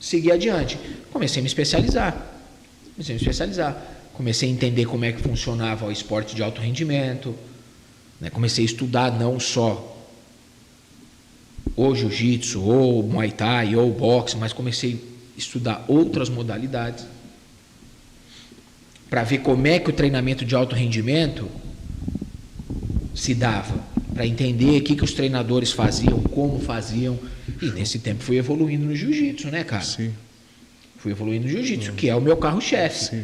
segui adiante. Comecei a me especializar. Comecei a entender como é que funcionava o esporte de alto rendimento, né? Comecei a estudar não só ou jiu-jitsu, ou muay thai, ou boxe, mas comecei a estudar outras modalidades para ver como é que o treinamento de alto rendimento se dava, para entender o que os treinadores faziam, como faziam, e nesse tempo fui evoluindo no jiu-jitsu, né, cara? Sim. Fui evoluindo no jiu-jitsu, que é o meu carro-chefe.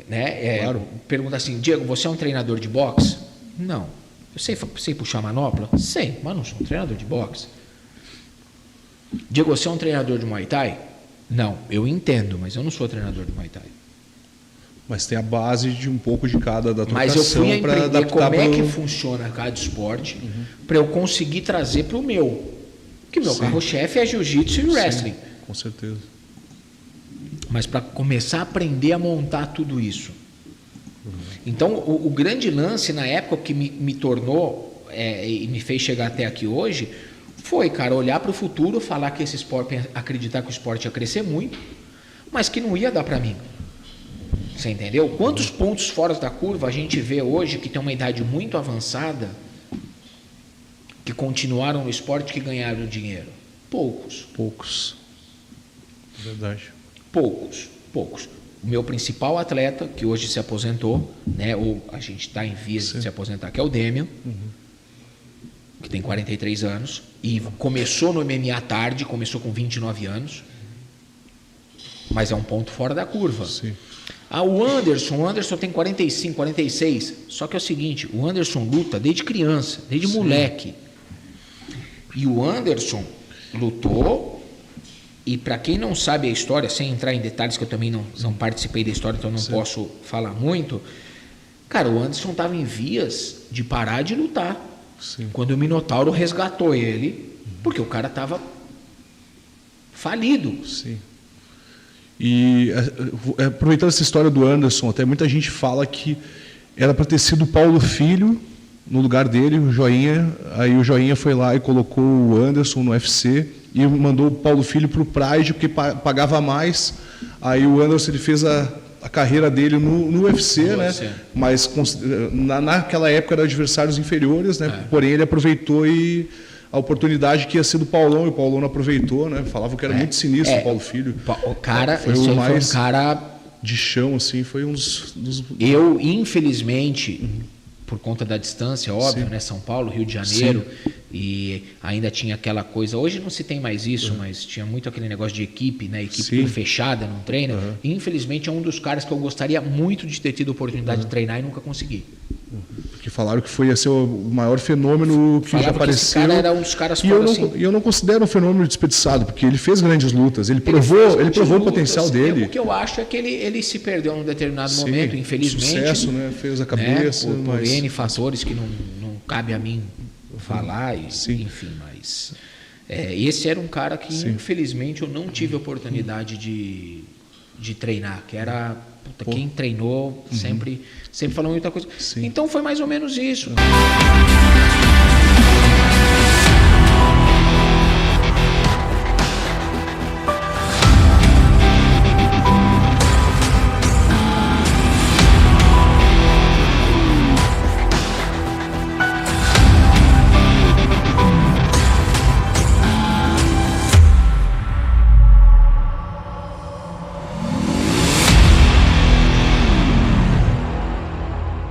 Né? Claro. Pergunta assim, Diego, você é um treinador de boxe? Não. Eu sei puxar manopla? Sei, mas não sou um treinador de boxe. Diego, você é um treinador de Muay Thai? Não, eu entendo, mas eu não sou treinador de Muay Thai. Mas tem a base de um pouco de cada da Mas eu fui aprender como é que pro... funciona cada esporte para eu conseguir trazer para o meu. Que meu carro-chefe é jiu-jitsu e wrestling. Com certeza. Mas para começar a aprender a montar tudo isso. Então, o grande lance na época que me tornou e me fez chegar até aqui hoje foi, cara, olhar para o futuro, falar que esse esporte, acreditar que o esporte ia crescer muito, mas que não ia dar para mim. Você entendeu? Quantos pontos fora da curva a gente vê hoje que tem uma idade muito avançada que continuaram no esporte, que ganharam dinheiro? Poucos. Verdade. Poucos. O meu principal atleta, que hoje se aposentou, né, ou a gente está em vias de se aposentar, que é o Demian, que tem 43 anos, e começou no MMA tarde, começou com 29 anos, mas é um ponto fora da curva. Sim. O Anderson tem 45, 46, só que é o seguinte, o Anderson luta desde criança, desde moleque. E o Anderson lutou. E para quem não sabe a história, sem entrar em detalhes, que eu também não participei da história, então não posso falar muito, cara, o Anderson estava em vias de parar de lutar. Sim. Quando o Minotauro resgatou ele, porque o cara estava falido. Sim. E aproveitando essa história do Anderson, até muita gente fala que era para ter sido o Paulo Filho no lugar dele, o Joinha. Aí o Joinha foi lá e colocou o Anderson no UFC e mandou o Paulo Filho para o Pride, porque pagava mais. Aí o Anderson ele fez a carreira dele no UFC, né? UFC. Mas naquela época eram adversários inferiores, né? Porém ele aproveitou a oportunidade que ia ser do Paulão, e o Paulão não aproveitou, né? Falavam que era muito sinistro o Paulo Filho. O cara, foi um cara de chão, assim, foi um dos... Eu, infelizmente, por conta da distância, óbvio, né? São Paulo, Rio de Janeiro, e ainda tinha aquela coisa, hoje não se tem mais isso, mas tinha muito aquele negócio de equipe, né? Equipe fechada, não treina. E, infelizmente, é um dos caras que eu gostaria muito de ter tido a oportunidade de treinar e nunca consegui. Porque falaram que ia ser o maior fenômeno que já apareceu. Esse cara era um dos caras e eu não considero um fenômeno desperdiçado, porque ele fez grandes lutas, ele provou o potencial dele. O que eu acho é que ele se perdeu num determinado momento, infelizmente. Sucesso, né? Fez a cabeça. Né? Por N fatores que não cabe a mim falar, enfim, mas... esse era um cara que, infelizmente, eu não tive a oportunidade de treinar, que era... quem treinou sempre falou muita coisa. Então foi mais ou menos isso.